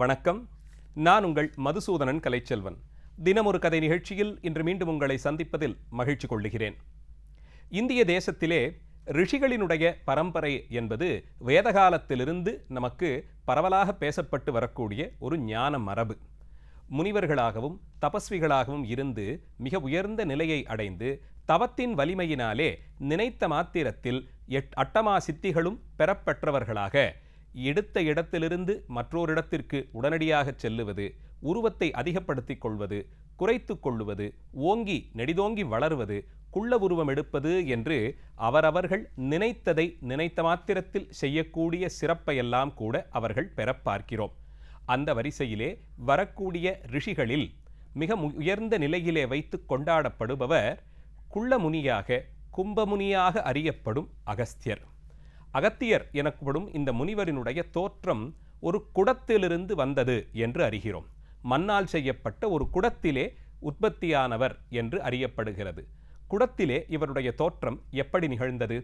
வணக்கம். நான் உங்கள் மதுசூதனன் கலைச்செல்வன். தினமொரு கதை நிகழ்ச்சியில் இன்று மீண்டும் உங்களை சந்திப்பதில் மகிழ்ச்சி கொள்ளுகிறேன். இந்திய தேசத்திலே ரிஷிகளினுடைய பரம்பரை என்பது வேதகாலத்திலிருந்து நமக்கு பரவலாக பேசப்பட்டு வரக்கூடிய ஒரு ஞான மரபு. முனிவர்களாகவும் தபஸ்விகளாகவும் இருந்து மிக உயர்ந்த நிலையை அடைந்து தவத்தின் வலிமையினாலே நினைத்த மாத்திரத்தில் அட்டமா சித்திகளும் பெறப்பெற்றவர்களாக எடுத்த இடத்திலிருந்து மற்றோரிடத்திற்கு உடனடியாக செல்லுவது, உருவத்தை அதிகப்படுத்திக் கொள்வது, குறைத்து கொள்ளுவது, ஓங்கி நெடிதோங்கி வளருவது, குள்ள உருவம் எடுப்பது என்று அவரவர்கள் நினைத்ததை நினைத்த மாத்திரத்தில் செய்யக்கூடிய சிறப்பையெல்லாம் கூட அவர்கள் பெற பார்க்கிறோம். அந்த வரிசையிலே வரக்கூடிய ரிஷிகளில் மிக உயர்ந்த நிலையிலே வைத்து கொண்டாடப்படுபவர் குள்ளமுனியாக கும்பமுனியாக அறியப்படும் அகஸ்தியர். அகத்தியர் எனப்படும் இந்த முனிவரினுடைய தோற்றம் ஒரு குடத்திலிருந்து வந்தது என்று அறிகிறோம். மண்ணால் செய்யப்பட்ட ஒரு குடத்திலே உற்பத்தியானவர் என்று அறியப்படுகிறது. குடத்திலே இவருடைய தோற்றம் எப்படி நிகழ்ந்தது?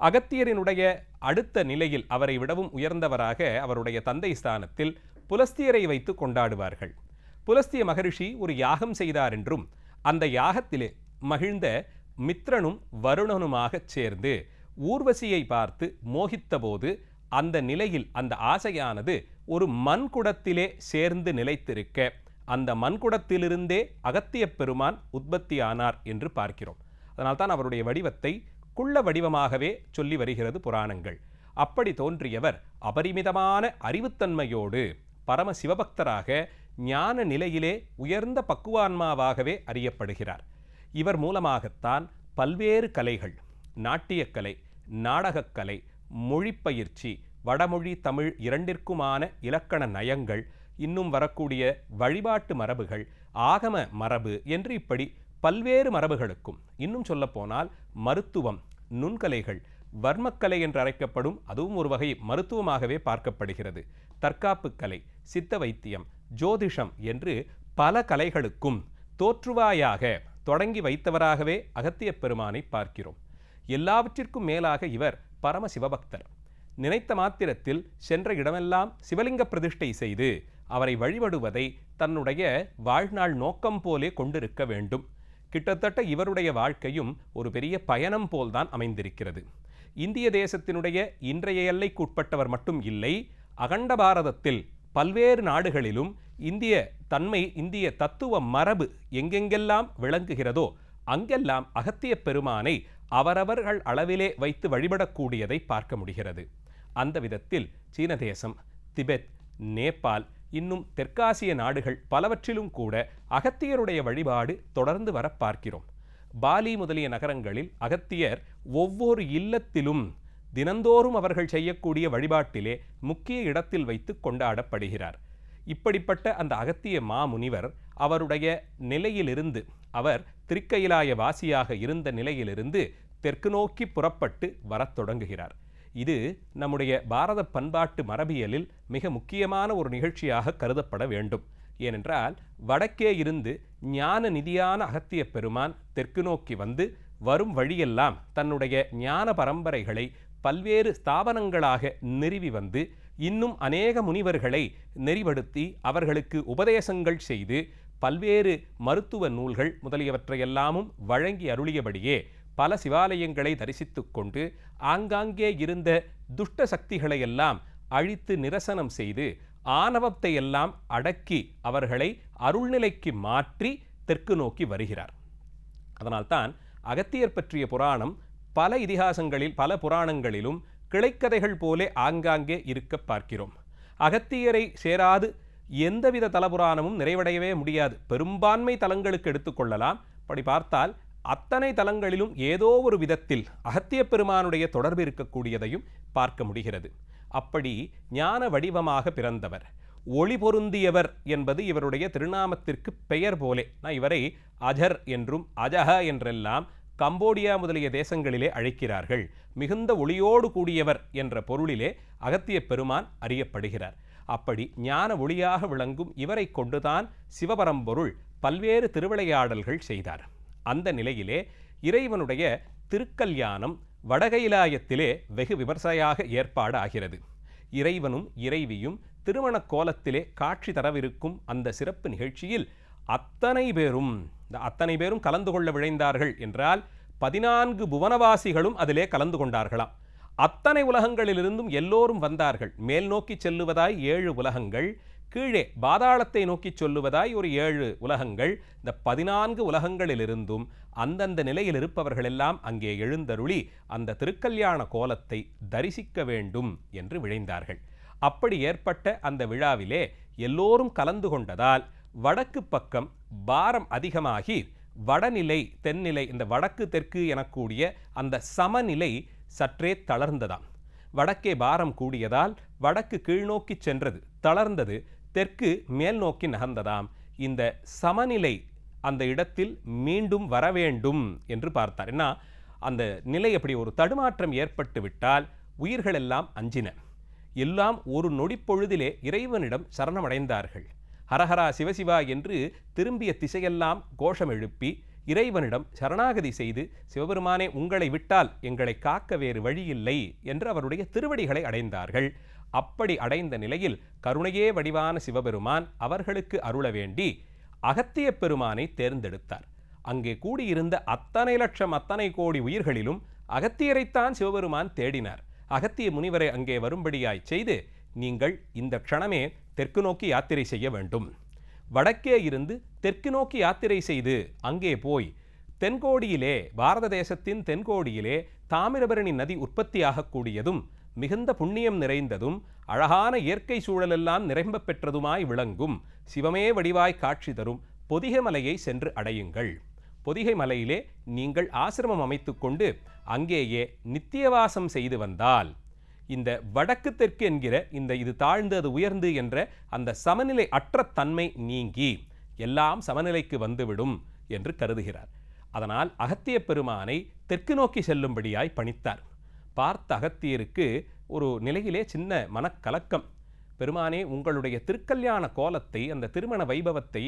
அகத்தியரினுடைய அடுத்த நிலையில் அவரை விடவும் உயர்ந்தவராக அவருடைய தந்தை ஸ்தானத்தில் புலஸ்தியரை வைத்து கொண்டாடுவார்கள். புலஸ்திய மகரிஷி ஒரு யாகம் செய்தார் என்றும் அந்த யாகத்திலே மகிழ்ந்த மித்ரனும் வருணனுமாக சேர்ந்து ஊர்வசியை பார்த்து மோகித்தபோது அந்த நிலையில் அந்த ஆசையானது ஒரு மண்குடத்திலே சேர்ந்து நிலைத்திருக்க அந்த மண்குடத்திலிருந்தே அகத்திய பெருமான் உற்பத்தியானார் என்று பார்க்கிறோம். அதனால்தான் அவருடைய வடிவத்தை குள்ள வடிவமாகவே சொல்லி வருகிறது புராணங்கள். அப்படி தோன்றியவர் அபரிமிதமான அறிவுத்தன்மையோடு பரம சிவபக்தராக ஞான நிலையிலே உயர்ந்த பக்குவான்மாவாகவே அறியப்படுகிறார். இவர் மூலமாகத்தான் பல்வேறு கலைகள், நாட்டியக்கலை, நாடகக்கலை, மொழிப்பயிற்சி, வடமொழி தமிழ் இரண்டிற்குமான இலக்கண நயங்கள், இன்னும் வரக்கூடிய வழிபாட்டு மரபுகள், ஆகம மரபு என்று இப்படி பல்வேறு மரபுகளுக்கும், இன்னும் சொல்லப்போனால் மருத்துவம், நுண்கலைகள், வர்மக்கலை என்று அழைக்கப்படும் அதுவும் ஒரு வகை மருத்துவமாகவே பார்க்கப்படுகிறது. தற்காப்பு கலை, சித்த வைத்தியம், ஜோதிஷம் என்று பல கலைகளுக்கும் தோற்றுவாயாக தொடங்கி வைத்தவராகவே அகத்திய பெருமானை பார்க்கிறோம். எல்லாவற்றிற்கும் மேலாக இவர் பரம சிவபக்தர். நினைத்த மாத்திரத்தில் சென்ற இடமெல்லாம் சிவலிங்க பிரதிஷ்டை செய்து அவரை வழிபடுவதை தன்னுடைய வாழ்நாள் நோக்கம் போலே கொண்டிருக்க வேண்டும். கிட்டத்தட்ட இவருடைய வாழ்க்கையும் ஒரு பெரிய பயணம் போல்தான் அமைந்திருக்கிறது. இந்திய தேசத்தினுடைய இன்றைய எல்லைக்குட்பட்டவர் மட்டும் இல்லை, அகண்ட பாரதத்தில் பல்வேறு நாடுகளிலும் இந்திய தன்மை, இந்திய தத்துவ மரபு எங்கெங்கெல்லாம் விளங்குகிறதோ அங்கெல்லாம் அகத்திய பெருமானை அவரவர்கள் அளவிலே வைத்து வழிபடக்கூடியதை பார்க்க முடிகிறது. அந்த விதத்தில் சீன தேசம், திபெத், நேபாள், இன்னும் தெற்காசிய நாடுகள் பலவற்றிலும் கூட அகத்தியருடைய வழிபாடு தொடர்ந்து வர பார்க்கிறோம். பாலி முதலிய நகரங்களில் அகத்தியர் ஒவ்வொரு இல்லத்திலும் தினந்தோறும் அவர்கள் செய்யக்கூடிய வழிபாட்டிலே முக்கிய இடத்தில் வைத்து கொண்டாடப்படுகிறார். இப்படிப்பட்ட அந்த அகத்திய மாமுனிவர் அவருடைய நிலையிலிருந்து, அவர் திருக்கையிலாய வாசியாக இருந்த நிலையிலிருந்து தெற்கு நோக்கி புறப்பட்டு வரத் தொடங்குகிறார். இது நம்முடைய பாரத பண்பாட்டு மரபியலில் மிக முக்கியமான ஒரு நிகழ்ச்சியாக கருதப்பட வேண்டும். ஏனென்றால் வடக்கே இருந்து ஞான நிதியான அகத்திய பெருமான் தெற்கு நோக்கி வந்து வரும் வழியெல்லாம் தன்னுடைய ஞான பரம்பரைகளை பல்வேறு ஸ்தாபனங்களாக நிறுவி வந்து இன்னும் அநேக முனிவர்களை நெறிப்படுத்தி அவர்களுக்கு உபதேசங்கள் செய்து பல்வேறு மருத்துவ நூல்கள் முதலியவற்றையெல்லாமும் வழங்கி அருளியபடியே பல சிவாலயங்களை தரிசித்து கொண்டு ஆங்காங்கே இருந்த துஷ்ட சக்திகளையெல்லாம் அழித்து நிரசனம் செய்து ஆணவத்தை எல்லாம் அடக்கி அவர்களை அருள்நிலைக்கு மாற்றி தெற்கு நோக்கி வருகிறார். அதனால்தான் அகத்தியர் பற்றிய புராணம் பல இதிகாசங்களில், பல புராணங்களிலும் கிளைக்கதைகள் போலே ஆங்காங்கே இருக்க பார்க்கிறோம். அகத்தியரை சேராது எந்தவித தலபுராணமும் நிறைவடையவே முடியாது. பெரும்பான்மை தலங்களுக்கு எடுத்துக்கொள்ளலாம். அப்படி பார்த்தால் அத்தனை தலங்களிலும் ஏதோ ஒரு விதத்தில் அகத்திய பெருமானுடைய தொடர்பு இருக்கக்கூடியதையும் பார்க்க முடிகிறது. அப்படி ஞான வடிவமாக பிறந்தவர், ஒளி பொருந்தியவர் என்பது இவருடைய திருநாமத்திற்கு பெயர் போலே. இவரை அஜர் என்றும் அஜஹ என்றெல்லாம் கம்போடியா முதலிய தேசங்களிலே அழைக்கிறார்கள். மிகுந்த ஒளியோடு கூடியவர் என்ற பொருளிலே அகத்திய பெருமான் அறியப்படுகிறார். அப்படி ஞான ஒளியாக விளங்கும் இவரை கொண்டுதான் சிவபரம்பொருள் பல்வேறு திருவிளையாடல்கள் செய்தார். அந்த நிலையிலே இறைவனுடைய திருக்கல்யாணம் வடகைலாயத்திலே வெகு விமர்சையாக ஏற்பாடு ஆகிறது. இறைவனும் இறைவியும் திருமண கோலத்திலே காட்சி தரவிருக்கும் அந்த சிறப்பு நிகழ்ச்சியில் அத்தனை பேரும் கலந்து கொள்ள விழைந்தார்கள் என்றால் 14 புவனவாசிகளும் அதிலே கலந்து கொண்டார்களாம். அத்தனை உலகங்களிலிருந்தும் எல்லோரும் வந்தார்கள். மேல் நோக்கி செல்லுவதாய் 7 உலகங்கள், கீழே பாதாளத்தை நோக்கி சொல்லுவதாய் ஒரு 7 உலகங்கள். இந்த 14 உலகங்களிலிருந்தும் அந்தந்த நிலையில் இருப்பவர்களெல்லாம் அங்கே எழுந்தருளி அந்த திருக்கல்யாண கோலத்தை தரிசிக்க வேண்டும் என்று விழைந்தார்கள். அப்படி ஏற்பட்ட அந்த விழாவிலே எல்லோரும் கலந்து கொண்டதால் வடக்கு பக்கம் பாரம் அதிகமாகி வடநிலை தென்னிலை, இந்த வடக்கு தெற்கு எனக்கூடிய அந்த சமநிலை சற்றே தளர்ந்ததாம். வடக்கே பாரம் கூடியதால் வடக்கு கீழ்நோக்கி சென்றது, தளர்ந்தது. தெற்கு மேல் நோக்கி நகர்ந்ததாம். இந்த சமநிலை அந்த இடத்தில் மீண்டும் வர வேண்டும் என்று பார்த்தார். ஏன்னா அந்த நிலை அப்படி ஒரு தடுமாற்றம் ஏற்பட்டு விட்டால் உயிர்கள் எல்லாம் அஞ்சின. எல்லாம் ஒரு நொடிப்பொழுதிலே இறைவனிடம் சரணமடைந்தார்கள். ஹரஹரா சிவசிவா என்று திரும்பிய திசையெல்லாம் கோஷம் எழுப்பி இறைவனிடம் சரணாகதி செய்து, சிவபெருமானே உங்களை விட்டால் எங்களை காக்க வேறு வழியில்லை என்று அவருடைய திருவடிகளை அடைந்தார்கள். அப்படி அடைந்த நிலையில் கருணையே வடிவான சிவபெருமான் அவர்களுக்கு அருள வேண்டி அகத்திய பெருமானை தேர்ந்தெடுத்தார். அங்கே கூடியிருந்த அத்தனை லட்சம் அத்தனை கோடி உயிர்களிலும் அகத்தியரைத்தான் சிவபெருமான் தேடினார். அகத்திய முனிவரை அங்கே வரும்படியாய் செய்து, நீங்கள் இந்த க்ஷணமே தெற்கு நோக்கி யாத்திரை செய்ய வேண்டும். வடக்கே இருந்து தெற்கு நோக்கி யாத்திரை செய்து அங்கே போய் தென்கோடியிலே, பாரத தேசத்தின் தென்கோடியிலே தாமிரபரணி நதி உற்பத்தியாகக்கூடியதும் மிகுந்த புண்ணியம் நிறைந்ததும் அழகான இயற்கை சூழலெல்லாம் நிரம்ப பெற்றதுமாய் விளங்கும் சிவமே வடிவாய் காட்சி தரும் பொதிகை மலையை சென்று அடையுங்கள். பொதிகை மலையிலே நீங்கள் ஆசிரமம் அமைத்து கொண்டு அங்கேயே நித்தியவாசம் செய்து வந்தால் இந்த வடக்கு தெற்கு என்கிற இந்த இது தாழ்ந்து அது உயர்ந்து என்ற அந்த சமநிலை அற்ற தன்மை நீங்கி எல்லாம் சமநிலைக்கு வந்துவிடும் என்று கருதுகிறார். அதனால் அகத்திய பெருமானை தெற்கு நோக்கி செல்லும்படியாய் பணித்தார். பார்த்த அகத்தியருக்கு ஒரு நிலையிலே சின்ன மனக்கலக்கம். பெருமானே, உங்களுடைய திருக்கல்யாண கோலத்தை, அந்த திருமண வைபவத்தை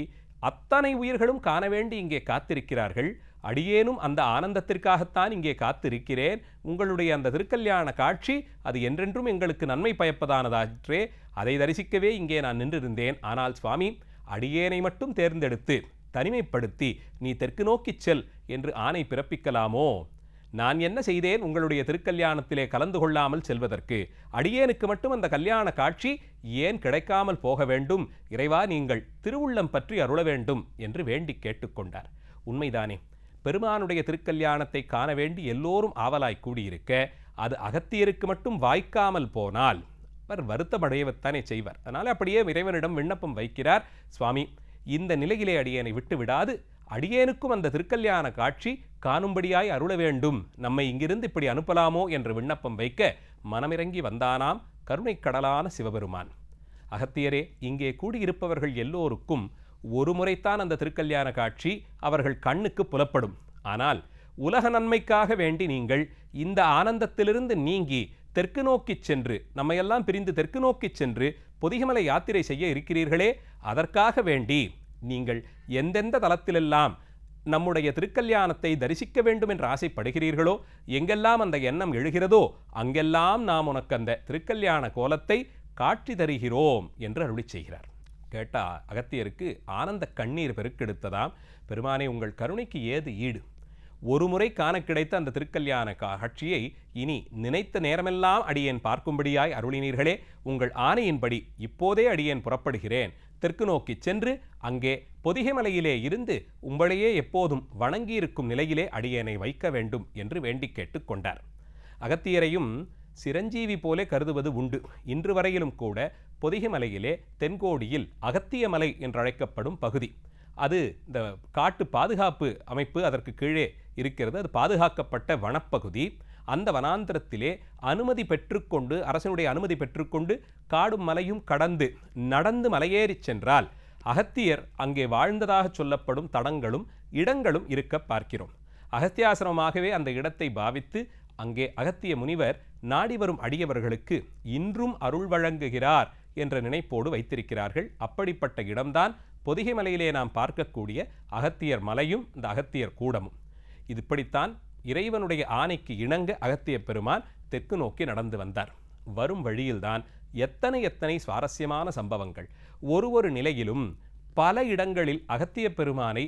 அத்தனை உயிர்களும் காண வேண்டி இங்கே காத்திருக்கிறார்கள். அடியேனும் அந்த ஆனந்தத்திற்காகத்தான் இங்கே காத்திருக்கிறேன். உங்களுடைய அந்த திருக்கல்யாண காட்சி அது என்றென்றும் எங்களுக்கு நன்மை பயப்பதானதாற்றே, அதை தரிசிக்கவே இங்கே நான் நின்றிருந்தேன். ஆனால் சுவாமி, அடியேனை மட்டும் தேர்ந்தெடுத்து தனிமைப்படுத்தி நீ தெற்கு நோக்கிச் செல் என்று ஆணை பிறப்பிக்கலாமோ? நான் என்ன செய்தேன் உங்களுடைய திருக்கல்யாணத்திலே கலந்து கொள்ளாமல் செல்வதற்கு? அடியேனுக்கு மட்டும் அந்த கல்யாண காட்சி ஏன் கிடைக்காமல் போக வேண்டும்? இறைவா, நீங்கள் திருவுள்ளம் பற்றி அருள வேண்டும் என்று வேண்டி கேட்டுக்கொண்டார். உண்மைதானே? பெருமானுடைய திருக்கல்யாணத்தை காண வேண்டி எல்லோரும் ஆவலாய் கூடியிருக்க அது அகத்தியருக்கு மட்டும் வாய்க்காமல் போனால் அவர் வருத்தமடையவத்தானே செய்வார். அதனால் அப்படியே இறைவனிடம் விண்ணப்பம் வைக்கிறார். சுவாமி, இந்த நிலையிலே அடியேனை விட்டு விடாது, அடியேனுக்கும் அந்த திருக்கல்யாண காட்சி காணும்படியாய் அருள வேண்டும், நம்மை இங்கிருந்து இப்படி அனுப்பலாமோ என்று விண்ணப்பம் வைக்க மனமிறங்கி வந்தானாம் கருணை கடலான சிவபெருமான். அகத்தியரே, இங்கே கூடியிருப்பவர்கள் எல்லோருக்கும் ஒரு முறைத்தான் அந்த திருக்கல்யாண காட்சி அவர்கள் கண்ணுக்கு புலப்படும். ஆனால் உலக நன்மைக்காக வேண்டி நீங்கள் இந்த ஆனந்தத்திலிருந்து நீங்கி தெற்கு நோக்கிச் சென்று, நம்மையெல்லாம் பிரிந்து தெற்கு நோக்கிச் சென்று பொதிகமலை யாத்திரை செய்ய இருக்கிறீர்களே, அதற்காக வேண்டி நீங்கள் எந்தெந்த தலத்திலெல்லாம் நம்முடைய திருக்கல்யாணத்தை தரிசிக்க வேண்டும் என்று ஆசைப்படுகிறீர்களோ, எங்கெல்லாம் அந்த எண்ணம் எழுகிறதோ அங்கெல்லாம் நாம் உனக்கு அந்த திருக்கல்யாண கோலத்தை காட்சி தருகிறோம் என்று அருளி செய்கிறார். கேட்ட அகத்தியருக்கு ஆனந்த கண்ணீர் பெருக்கெடுத்ததாம். பெருமானே, உங்கள் கருணைக்கு ஏது ஈடு? ஒரு முறை காண கிடைத்த அந்த திருக்கல்யாண காட்சியை இனி நினைத்த நேரமெல்லாம் அடியேன் பார்க்கும்படியாய் அருளினீர்களே, உங்கள் ஆணையின்படி இப்போதே அடியேன் புறப்படுகிறேன். தெற்கு நோக்கி சென்று அங்கே பொதிகை மலையிலே இருந்து உங்களையே எப்போதும் வணங்கியிருக்கும் நிலையிலே அடியேனை வைக்க வேண்டும் என்று வேண்டி கேட்டுக்கொண்டார். அகத்தியரையும் சிரஞ்சீவி போலே கருதுவது உண்டு. இன்று வரையிலும் கூட பொதிகை மலையிலே தென்கோடியில் அகத்திய மலை என்றழைக்கப்படும் பகுதி, அது இந்த காட்டு பாதுகாப்பு அமைப்பு அதற்கு கீழே இருக்கிறது. அது பாதுகாக்கப்பட்ட வனப்பகுதி. அந்த வனாந்திரத்திலே அனுமதி பெற்றுக்கொண்டு, அரசனுடைய அனுமதி பெற்றுக்கொண்டு காடும் மலையும் கடந்து நடந்து மலையேறி சென்றால் அகத்தியர் அங்கே வாழ்ந்ததாக சொல்லப்படும் தடங்களும் இடங்களும் இருக்க பார்க்கிறோம். அகத்தியாசிரமமாகவே அந்த இடத்தை பாவித்து அங்கே அகத்திய முனிவர் நாடி வரும் அடியவர்களுக்கு இன்றும் அருள் வழங்குகிறார் என்ற நினைப்போடு வைத்திருக்கிறார்கள். அப்படிப்பட்ட இடம்தான் பொதிகை மலையிலே நாம் பார்க்கக்கூடிய அகத்தியர் மலையும் இந்த அகத்தியர் கூடமும். இது இப்படித்தான் இறைவனுடைய ஆணைக்கு இணங்க அகத்திய பெருமான் தெற்கு நோக்கி நடந்து வந்தார். வரும் வழியில்தான் எத்தனை எத்தனை சுவாரஸ்யமான சம்பவங்கள். ஒரு நிலையிலும் பல இடங்களில் அகத்திய பெருமானை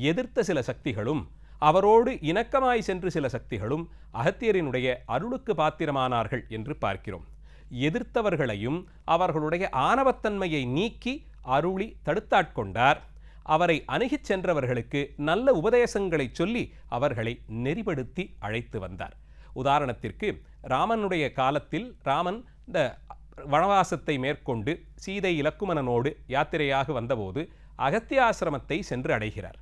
எதிர்த்த சில சக்திகளும் அவரோடு இணக்கமாய் சென்று சில சக்திகளும் அகத்தியரினுடைய அருளுக்கு பாத்திரமானார்கள் என்று பார்க்கிறோம். எதிர்த்தவர்களையும் அவர்களுடைய ஆணவத்தன்மையை நீக்கி அருளி தடுத்தாட்கொண்டார். அவரை அணுகிச் சென்றவர்களுக்கு நல்ல உபதேசங்களை சொல்லி அவர்களை நெறிப்படுத்தி அழைத்து வந்தார். உதாரணத்திற்கு ராமனுடைய காலத்தில் ராமன் இந்த வனவாசத்தை மேற்கொண்டு சீதை இலக்குமணனோடு யாத்திரையாக வந்தபோது அகத்தியாசிரமத்தை சென்று அடைகிறார்.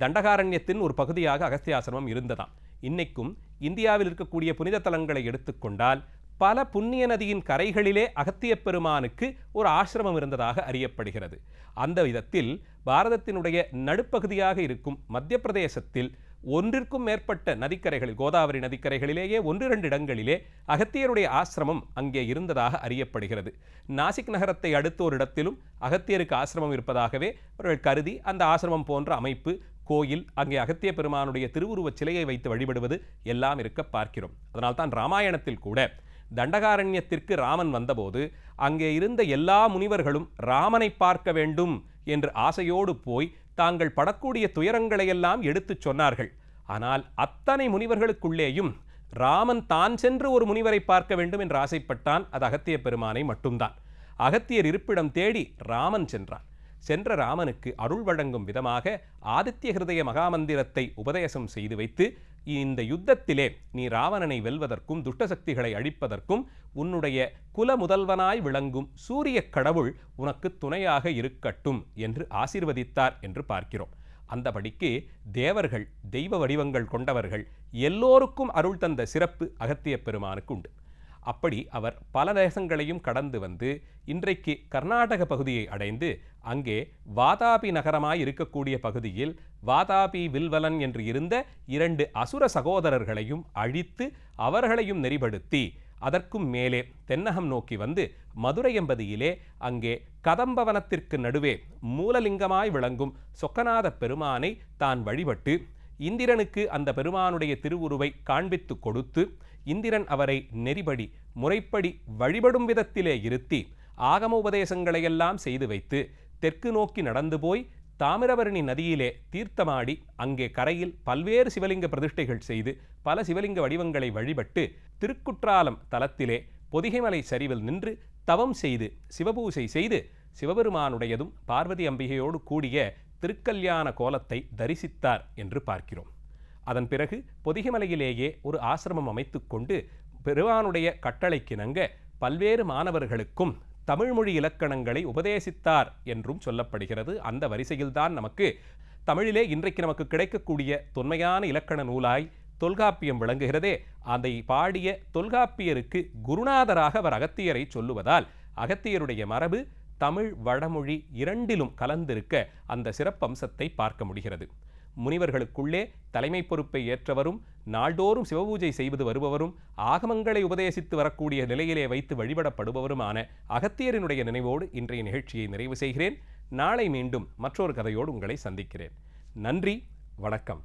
தண்டகாரண்யத்தின் ஒரு பகுதியாக அகத்தியாசிரமம் இருந்ததாம். இன்னைக்கும் இந்தியாவில் இருக்கக்கூடிய புனித தலங்களை எடுத்துக்கொண்டால் பல புண்ணிய நதியின் கரைகளிலே அகத்திய பெருமானுக்கு ஒரு ஆசிரமம் இருந்ததாக அறியப்படுகிறது. அந்த விதத்தில் பாரதத்தினுடைய நடுப்பகுதியாக இருக்கும் மத்திய பிரதேசத்தில் ஒன்றிற்கும் மேற்பட்ட நதிக்கரைகளில், கோதாவரி நதிக்கரைகளிலேயே 1-2 இடங்களிலே அகத்தியருடைய ஆசிரமம் அங்கே இருந்ததாக அறியப்படுகிறது. நாசிக் நகரத்தை அடுத்த ஒரு இடத்திலும் அகத்தியருக்கு ஆசிரமம் இருப்பதாகவே அவர்கள் கருதி அந்த ஆசிரமம் போன்ற அமைப்பு, கோயில், அங்கே அகத்திய பெருமானுடைய திருவுருவச் சிலையை வைத்து வழிபடுவது எல்லாம் இருக்க பார்க்கிறோம். அதனால்தான் ராமாயணத்தில் கூட தண்டகாரண்யத்திற்கு ராமன் வந்தபோது அங்கே இருந்த எல்லா முனிவர்களும் ராமனை பார்க்க வேண்டும் என்று ஆசையோடு போய் தாங்கள் படக்கூடிய துயரங்களையெல்லாம் எடுத்துச் சொன்னார்கள். ஆனால் அத்தனை முனிவர்களுக்குள்ளேயும் ராமன் தான் சென்று ஒரு முனிவரை பார்க்க வேண்டும் என்று ஆசைப்பட்டான். அது அகத்திய பெருமானை மட்டும்தான். அகத்தியர் இருப்பிடம் தேடி ராமன் சென்றான். சென்ற ராமனுக்கு அருள் வழங்கும் விதமாக ஆதித்ய ஹிருதய மகாமந்திரத்தை உபதேசம் செய்து வைத்து, இந்த யுத்தத்திலே நீ ராவணனை வெல்வதற்கும் துஷ்டசக்திகளை அழிப்பதற்கும் உன்னுடைய குல முதல்வனாய் விளங்கும் சூரிய கடவுள் உனக்கு துணையாக இருக்கட்டும் என்று ஆசீர்வதித்தார் என்று பார்க்கிறோம். அந்தபடிக்கு தேவர்கள், தெய்வ வடிவங்கள் கொண்டவர்கள் எல்லோருக்கும் அருள் தந்த சிறப்பு அகத்திய பெருமானுக்கு உண்டு. அப்படி அவர் பல தேசங்களையும் கடந்து வந்து இன்றைக்கு கர்நாடக பகுதியை அடைந்து அங்கே வாதாபி நகரமாய் இருக்கக்கூடிய பகுதியில் வாதாபி வில்வலன் என்று இருந்த 2 அசுர சகோதரர்களையும் அழித்து அவர்களையும் நெறிப்படுத்தி அதற்கும் மேலே தென்னகம் நோக்கி வந்து மதுரை எம்பதியிலே அங்கே கதம்பவனத்திற்கு நடுவே மூலலிங்கமாய் விளங்கும் சொக்கநாத பெருமானை தான் வழிபட்டு இந்திரனுக்கு அந்த பெருமானுடைய திருவுருவை காண்பித்து கொடுத்து இந்திரன் அவரை நெறிபடி முறைப்படி வழிபடும் விதத்திலே இருத்தி ஆகம உபதேசங்களையெல்லாம் செய்து வைத்து தெற்கு நோக்கி நடந்து போய் தாமிரபரணி நதியிலே தீர்த்தமாடி அங்கே கரையில் பல்வேறு சிவலிங்க பிரதிஷ்டைகள் செய்து பல சிவலிங்க வடிவங்களை வழிபட்டு திருக்குற்றாலம் தலத்திலே பொதிகைமலை சரிவில் நின்று தவம் செய்து சிவபூசை செய்து சிவபெருமானுடையதும் பார்வதி அம்பிகையோடு கூடிய திருக்கல்யாண கோலத்தை தரிசித்தார் என்று பார்க்கிறோம். அதன் பிறகு பொதிகைமலையிலேயே ஒரு ஆசிரமம் அமைத்து கொண்டு பெருமானுடைய கட்டளைக்கிணங்க பல்வேறு மாணவர்களுக்கும் தமிழ்மொழி இலக்கணங்களை உபதேசித்தார் என்றும் சொல்லப்படுகிறது. அந்த வரிசையில்தான் நமக்கு தமிழிலே இன்றைக்கு நமக்கு கிடைக்கக்கூடிய தொன்மையான இலக்கண நூலாய் தொல்காப்பியம் விளங்குகிறதே. அதை பாடிய தொல்காப்பியருக்கு குருநாதராக அவர் அகத்தியரை சொல்லுவதால் அகத்தியருடைய மரபு தமிழ் வடமொழி இரண்டிலும் கலந்திருக்க அந்த சிறப்பம்சத்தை பார்க்க முடிகிறது. முனிவர்களுக்குள்ளே தலைமை பொறுப்பை ஏற்றவரும் நாள்தோறும் சிவபூஜை செய்வது வருபவரும் ஆகமங்களை உபதேசித்து வரக்கூடிய நிலையிலே வைத்து வழிபடப்படுபவருமான அகத்தியரினுடைய நினைவோடு இன்றைய நிகழ்ச்சியை நிறைவு செய்கிறேன். நாளை மீண்டும் மற்றொரு கதையோடு உங்களை சந்திக்கிறேன். நன்றி, வணக்கம்.